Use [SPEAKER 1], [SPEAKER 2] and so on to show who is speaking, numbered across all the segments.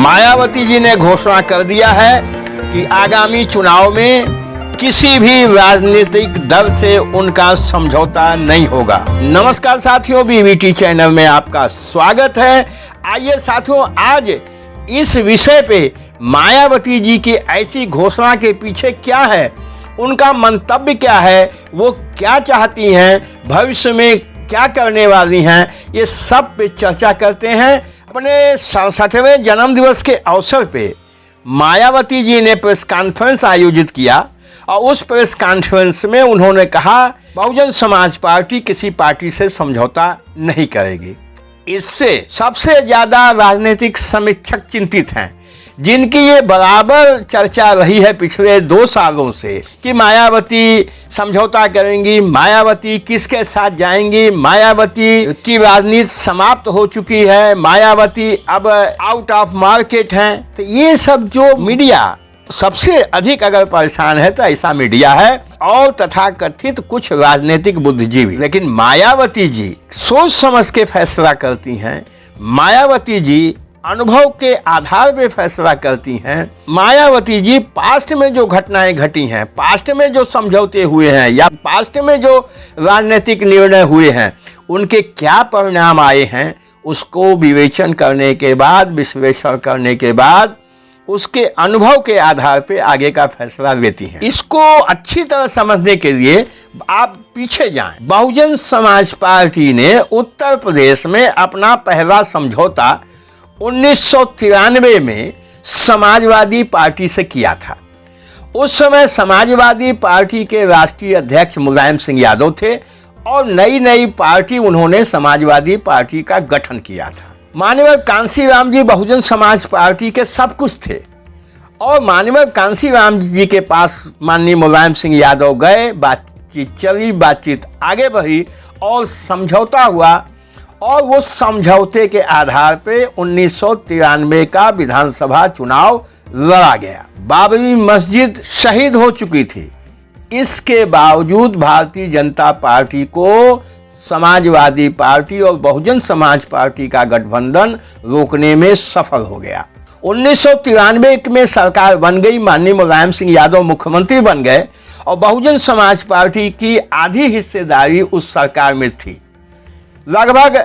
[SPEAKER 1] मायावती जी ने घोषणा कर दिया है कि आगामी चुनाव में किसी भी राजनीतिक दल से उनका समझौता नहीं होगा। नमस्कार साथियों, बीवीटी चैनल में आपका स्वागत है। आइए साथियों, आज इस विषय पे मायावती जी की ऐसी घोषणा के पीछे क्या है, उनका मंतव्य क्या है, वो क्या चाहती हैं, भविष्य में क्या करने वाली हैं, ये सब पे चर्चा करते हैं। अपने 67वें जन्मदिवस के अवसर पे मायावती जी ने प्रेस कॉन्फ्रेंस आयोजित किया और उस प्रेस कॉन्फ्रेंस में उन्होंने कहा बहुजन समाज पार्टी किसी पार्टी से समझौता नहीं करेगी। इससे सबसे ज्यादा राजनीतिक समीक्षक चिंतित हैं, जिनकी ये बराबर चर्चा रही है पिछले 2 सालों से कि मायावती समझौता करेंगी, मायावती किसके साथ जाएंगी, मायावती की राजनीति समाप्त हो चुकी है, मायावती अब आउट ऑफ मार्केट हैं। तो ये सब जो मीडिया सबसे अधिक अगर परेशान है तो ऐसा मीडिया है और तथाकथित कुछ राजनीतिक बुद्धिजीवी। लेकिन मायावती जी सोच समझ के फैसला करती हैं, मायावती जी अनुभव के आधार पे फैसला करती हैं। मायावती जी पास्ट में जो घटनाएं घटी हैं, पास्ट में जो समझौते हुए हैं या पास्ट में जो राजनीतिक निर्णय हुए हैं, उनके क्या परिणाम आए हैं, उसको विवेचन करने के बाद, विश्लेषण करने के बाद, उसके अनुभव के आधार पे आगे का फैसला लेती हैं। इसको अच्छी तरह समझने के लिए आप पीछे जाएं। बहुजन समाज पार्टी ने उत्तर प्रदेश में अपना पहला समझौता 1993 में समाजवादी पार्टी से किया था। उस समय समाजवादी पार्टी के राष्ट्रीय अध्यक्ष मुलायम सिंह यादव थे और नई पार्टी उन्होंने समाजवादी पार्टी का गठन किया था। माननीय कांशीराम जी बहुजन समाज पार्टी के सब कुछ थे और माननीय कांशीराम जी के पास माननीय मुलायम सिंह यादव गए, बातचीत चली, बातचीत आगे बढ़ी और समझौता हुआ और वो समझौते के आधार पे 1993 का विधानसभा चुनाव लड़ा गया। बाबरी मस्जिद शहीद हो चुकी थी, इसके बावजूद भारतीय जनता पार्टी को समाजवादी पार्टी और बहुजन समाज पार्टी का गठबंधन रोकने में सफल हो गया। 1993 में सरकार बन गई, माननीय मुलायम सिंह यादव मुख्यमंत्री बन गए और बहुजन समाज पार्टी की आधी हिस्सेदारी उस सरकार में थी। लगभग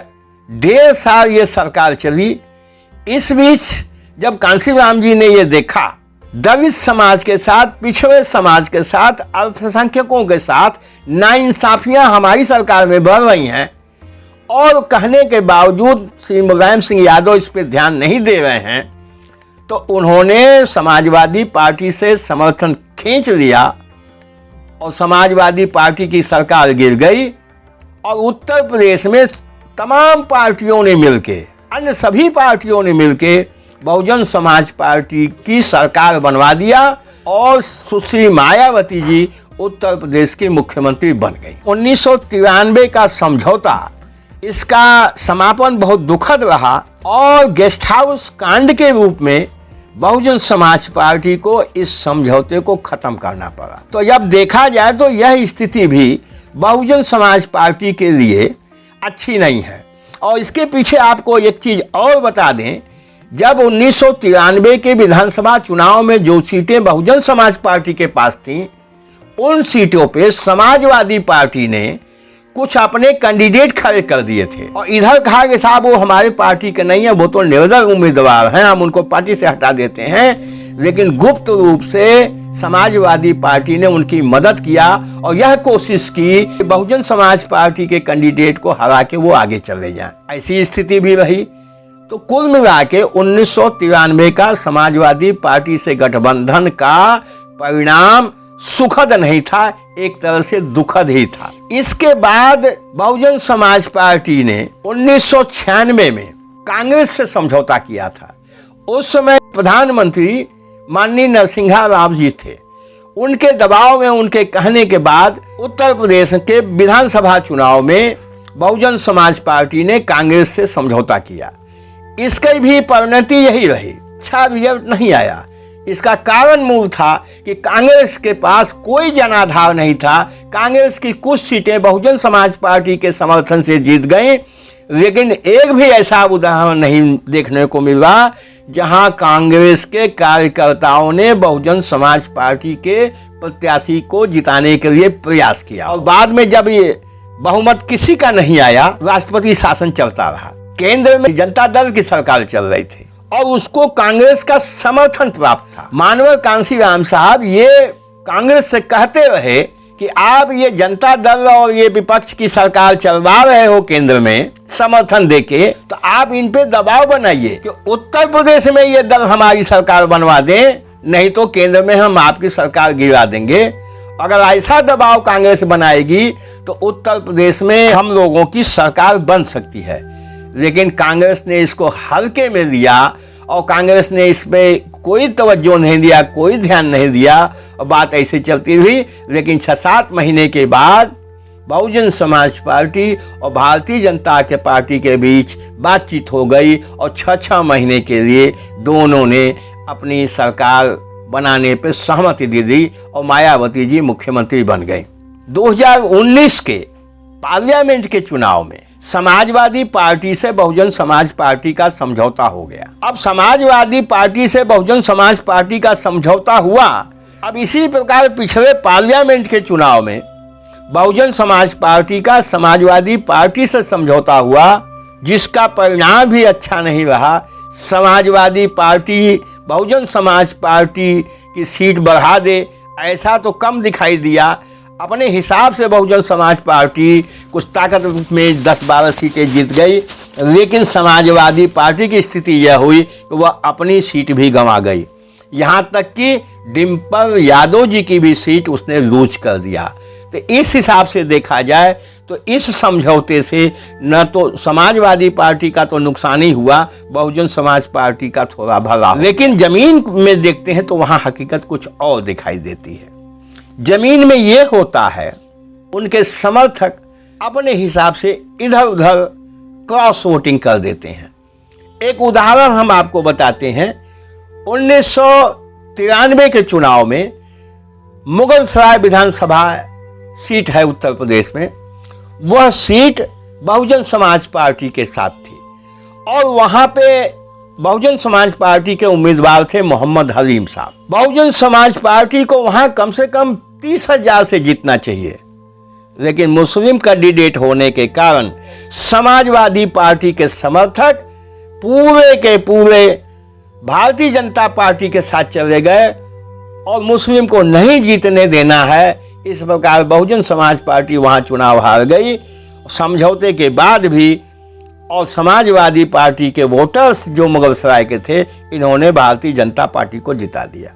[SPEAKER 1] 1.5 साल ये सरकार चली। इस बीच जब कांशीराम जी ने ये देखा दलित समाज के साथ, पिछड़े समाज के साथ, अल्पसंख्यकों के साथ नाइंसाफियां हमारी सरकार में बढ़ रही हैं और कहने के बावजूद श्री मुलायम सिंह यादव इस पर ध्यान नहीं दे रहे हैं, तो उन्होंने समाजवादी पार्टी से समर्थन खींच लिया और समाजवादी पार्टी की सरकार गिर गई और उत्तर प्रदेश में तमाम पार्टियों ने मिलके, अन्य सभी पार्टियों ने मिलके बहुजन समाज पार्टी की सरकार बनवा दिया और सुश्री मायावती जी उत्तर प्रदेश की मुख्यमंत्री बन गई। 1993 का समझौता, इसका समापन बहुत दुखद रहा और गेस्ट हाउस कांड के रूप में बहुजन समाज पार्टी को इस समझौते को खत्म करना पड़ा। तो जब देखा जाए तो यह स्थिति भी बहुजन समाज पार्टी के लिए अच्छी नहीं है। और इसके पीछे आपको एक चीज और बता दें, जब 1993 के विधानसभा चुनाव में जो सीटें बहुजन समाज पार्टी के पास थीं, उन सीटों पे समाजवादी पार्टी ने कुछ अपने कैंडिडेट खड़े कर दिए थे और इधर कहा कि साहब वो हमारे पार्टी के नहीं है, वो तो निर्दल उम्मीदवार हैं, हम उनको पार्टी से हटा देते हैं। लेकिन गुप्त रूप से समाजवादी पार्टी ने उनकी मदद किया और यह कोशिश की कि बहुजन समाज पार्टी के कैंडिडेट को हरा के वो आगे चले जाएं। ऐसी स्थिति भी रही। तो कुल मिला के 1993 का समाजवादी पार्टी से गठबंधन का परिणाम सुखद नहीं था, एक तरह से दुखद ही था। इसके बाद बहुजन समाज पार्टी ने 1996 में कांग्रेस से समझौता किया था। उस समय प्रधानमंत्री माननीय नरसिम्हा राव जी थे। उनके दबाव में, उनके कहने के बाद उत्तर प्रदेश के विधानसभा चुनाव में बहुजन समाज पार्टी ने कांग्रेस से समझौता किया। इसकी भी परिणति यही रही, अच्छा रिजल्ट नहीं आया। इसका कारण मूल था कि कांग्रेस के पास कोई जनाधार नहीं था। कांग्रेस की कुछ सीटें बहुजन समाज पार्टी के समर्थन से जीत गई, लेकिन एक भी ऐसा उदाहरण नहीं देखने को मिला जहां कांग्रेस के कार्यकर्ताओं ने बहुजन समाज पार्टी के प्रत्याशी को जिताने के लिए प्रयास किया और बाद में जब ये बहुमत किसी का नहीं आया, राष्ट्रपति शासन चलता रहा। केंद्र में जनता दल की सरकार चल रही थी और उसको कांग्रेस का समर्थन प्राप्त था। मानवर कांशीराम साहब ये कांग्रेस से कहते रहे कि आप ये जनता दल और ये विपक्ष की सरकार चलवा रहे हो केंद्र में समर्थन देके, तो आप इन पे दबाव बनाइए कि उत्तर प्रदेश में ये दल हमारी सरकार बनवा दें, नहीं तो केंद्र में हम आपकी सरकार गिरा देंगे। अगर ऐसा दबाव कांग्रेस बनाएगी तो उत्तर प्रदेश में हम लोगों की सरकार बन सकती है। लेकिन कांग्रेस ने इसको हल्के में लिया और कांग्रेस ने इसमें कोई तवज्जो नहीं दिया, कोई ध्यान नहीं दिया और बात ऐसे चलती रही। लेकिन 6-7 महीने के बाद बहुजन समाज पार्टी और भारतीय जनता के पार्टी के बीच बातचीत हो गई और 6-6 महीने के लिए दोनों ने अपनी सरकार बनाने पर सहमति दे दी और मायावती जी मुख्यमंत्री बन गए। 2019 के पार्लियामेंट के चुनाव में समाजवादी पार्टी से बहुजन समाज पार्टी का समझौता हो गया। अब समाजवादी पार्टी से बहुजन समाज पार्टी का समझौता हुआ। अब इसी प्रकार पिछले पार्लियामेंट के चुनाव में बहुजन समाज पार्टी का समाजवादी पार्टी से समझौता हुआ, जिसका परिणाम भी अच्छा नहीं रहा। समाजवादी पार्टी बहुजन समाज पार्टी की सीट बढ़ा दे ऐसा तो कम दिखाई दिया। अपने हिसाब से बहुजन समाज पार्टी कुछ ताकत में 10-12 सीटें जीत गई, लेकिन समाजवादी पार्टी की स्थिति यह हुई कि वह अपनी सीट भी गंवा गई। यहाँ तक कि डिम्पल यादव जी की भी सीट उसने लूज कर दिया। तो इस हिसाब से देखा जाए तो इस समझौते से न तो समाजवादी पार्टी का तो नुकसान ही हुआ, बहुजन समाज पार्टी का थोड़ा भला। लेकिन जमीन में देखते हैं तो वहाँ हकीकत कुछ और दिखाई देती है। जमीन में ये होता है, उनके समर्थक अपने हिसाब से इधर उधर क्रॉस वोटिंग कर देते हैं। एक उदाहरण हम आपको बताते हैं। 1993 के चुनाव में मुगलसराय विधानसभा सीट है उत्तर प्रदेश में, वह सीट बहुजन समाज पार्टी के साथ थी और वहां पे बहुजन समाज पार्टी के उम्मीदवार थे मोहम्मद हलीम साहब। बहुजन समाज पार्टी को वहां कम से कम 30,000 से जीतना चाहिए, लेकिन मुस्लिम कैंडिडेट होने के कारण समाजवादी पार्टी के समर्थक पूरे के पूरे भारतीय जनता पार्टी के साथ चले गए और मुस्लिम को नहीं जीतने देना है। इस प्रकार बहुजन समाज पार्टी वहां चुनाव हार गई समझौते के बाद भी, और समाजवादी पार्टी के वोटर्स जो मुगलसराय के थे, इन्होंने भारतीय जनता पार्टी को जिता दिया।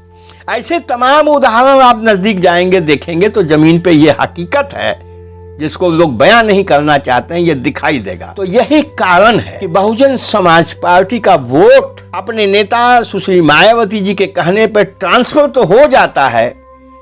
[SPEAKER 1] ऐसे तमाम उदाहरण आप नजदीक जाएंगे देखेंगे तो जमीन पे ये हकीकत है जिसको लोग बयान नहीं करना चाहते हैं, ये दिखाई देगा। तो यही कारण है कि बहुजन समाज पार्टी का वोट अपने नेता सुश्री मायावती जी के कहने पर ट्रांसफर तो हो जाता है,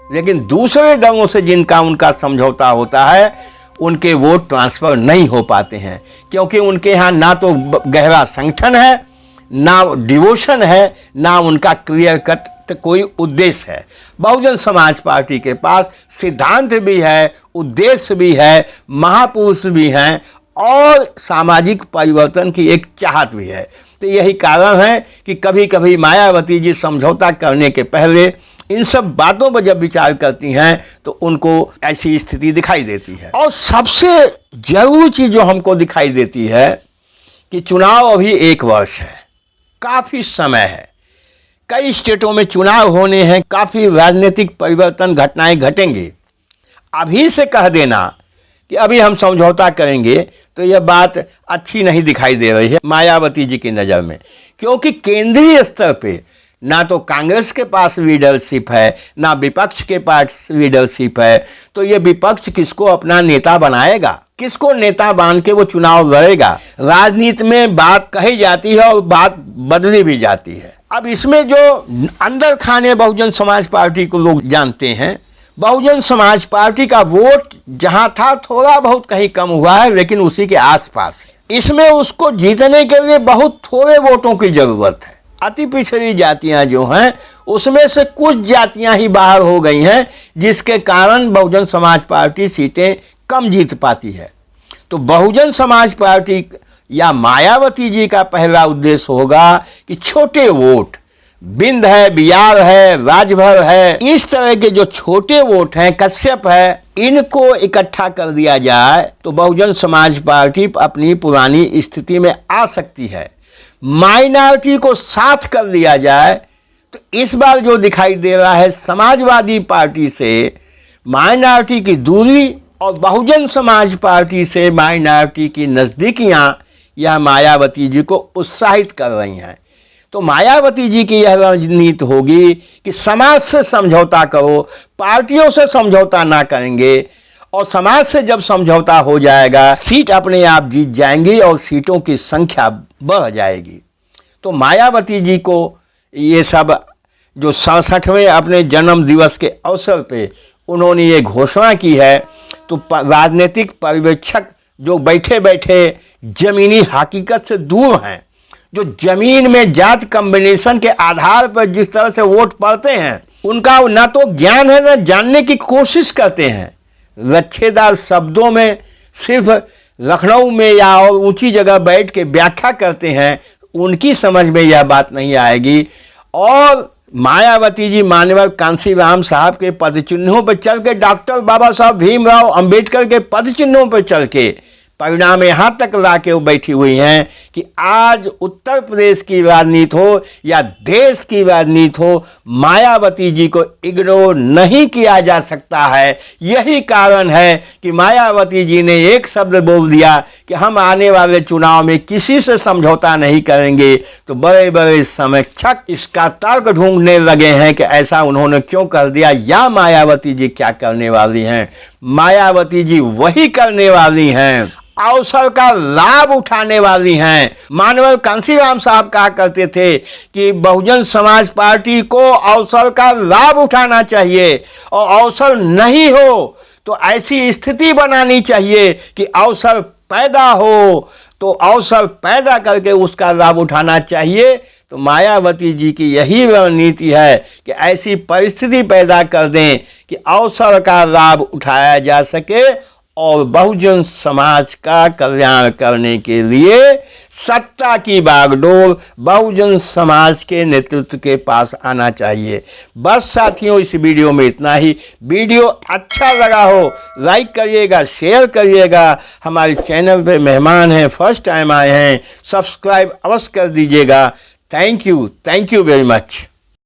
[SPEAKER 1] लेकिन दूसरे दलों से जिनका उनका समझौता होता है उनके वोट ट्रांसफर नहीं हो पाते हैं, क्योंकि उनके यहाँ ना तो गहरा संगठन है, ना डिवोशन है, ना उनका क्लियर कट कोई उद्देश्य है। बहुजन समाज पार्टी के पास सिद्धांत भी है, उद्देश्य भी है, महापुरुष भी हैं और सामाजिक परिवर्तन की एक चाहत भी है। तो यही कारण है कि कभी कभी मायावती जी समझौता करने के पहले इन सब बातों पर जब विचार करती हैं तो उनको ऐसी स्थिति दिखाई देती है। और सबसे जरूरी चीज जो हमको दिखाई देती है कि चुनाव अभी 1 वर्ष है, काफी समय है, कई स्टेटों में चुनाव होने हैं, काफी राजनीतिक परिवर्तन घटनाएं घटेंगी। अभी से कह देना कि अभी हम समझौता करेंगे तो यह बात अच्छी नहीं दिखाई दे रही है मायावती जी की नज़र में, क्योंकि केंद्रीय स्तर पे ना तो कांग्रेस के पास लीडरशिप है, ना विपक्ष के पास लीडरशिप है। तो ये विपक्ष किसको अपना नेता बनाएगा, किसको नेता मान के वो चुनाव लड़ेगा। राजनीति में बात कही जाती है और बात बदली भी जाती है। अब इसमें जो अंदर खाने बहुजन समाज पार्टी को लोग जानते हैं, बहुजन समाज पार्टी का वोट जहां था थोड़ा बहुत कहीं कम हुआ है, लेकिन उसी के आसपास है। इसमें उसको जीतने के लिए बहुत थोड़े वोटों की जरूरत है। अति पिछड़ी जातियां जो हैं उसमें से कुछ जातियां ही बाहर हो गई हैं, जिसके कारण बहुजन समाज पार्टी सीटें कम जीत पाती है। तो बहुजन समाज पार्टी या मायावती जी का पहला उद्देश्य होगा कि छोटे वोट, बिंद है, बियार है, राजभर है, इस तरह के जो छोटे वोट हैं, कश्यप है, इनको इकट्ठा कर दिया जाए तो बहुजन समाज पार्टी अपनी पुरानी स्थिति में आ सकती है। माइनॉरिटी को साथ कर लिया जाए तो इस बार जो दिखाई दे रहा है समाजवादी पार्टी से माइनॉरिटी की दूरी और बहुजन समाज पार्टी से माइनॉरिटी की नज़दीकियां यह मायावती जी को उत्साहित कर रही हैं। तो मायावती जी की यह रणनीति होगी कि समाज से समझौता करो, पार्टियों से समझौता ना करेंगे, और समाज से जब समझौता हो जाएगा सीट अपने आप जीत जाएंगी और सीटों की संख्या बढ़ जाएगी। तो मायावती जी को ये सब जो 67वें अपने जन्म दिवस के अवसर पे उन्होंने ये घोषणा की है, तो राजनीतिक पर्यवेक्षक जो बैठे बैठे जमीनी हकीकत से दूर हैं, जो जमीन में जात कम्बिनेशन के आधार पर जिस तरह से वोट पड़ते हैं, उनका ना तो ज्ञान है, ना जानने की कोशिश करते हैं। लच्छेदार शब्दों में सिर्फ लखनऊ में या और ऊंची जगह बैठ के व्याख्या करते हैं, उनकी समझ में यह बात नहीं आएगी। और मायावती जी मान्यवर कांशीराम साहब के पदचिन्हों पर चल के, डॉक्टर बाबा साहब भीमराव अंबेडकर के पदचिन्हों पर चल के परिणाम यहाँ तक ला के वो बैठी हुई हैं कि आज उत्तर प्रदेश की राजनीति हो या देश की राजनीति हो, मायावती जी को इग्नोर नहीं किया जा सकता है। यही कारण है कि मायावती जी ने एक शब्द बोल दिया कि हम आने वाले चुनाव में किसी से समझौता नहीं करेंगे। तो बड़े बड़े समीक्षक इसका तर्क ढूंढने लगे हैं कि ऐसा उन्होंने क्यों कर दिया, या मायावती जी क्या करने वाली हैं। मायावती जी वही करने वाली हैं, अवसर का लाभ उठाने वाली हैं। मानवर कांशीराम साहब कहा करते थे कि बहुजन समाज पार्टी को अवसर का लाभ उठाना चाहिए, और अवसर नहीं हो तो ऐसी स्थिति बनानी चाहिए कि अवसर पैदा हो, तो अवसर पैदा करके उसका लाभ उठाना चाहिए। तो मायावती जी की यही रणनीति है कि ऐसी परिस्थिति पैदा कर दें कि अवसर का लाभ उठाया जा सके और बहुजन समाज का कल्याण करने के लिए सत्ता की बागडोर बहुजन समाज के नेतृत्व के पास आना चाहिए। बस साथियों, इस वीडियो में इतना ही। वीडियो अच्छा लगा हो लाइक करिएगा, शेयर करिएगा। हमारे चैनल पे मेहमान हैं, फर्स्ट टाइम आए हैं, सब्सक्राइब अवश्य कर दीजिएगा। Thank you very much.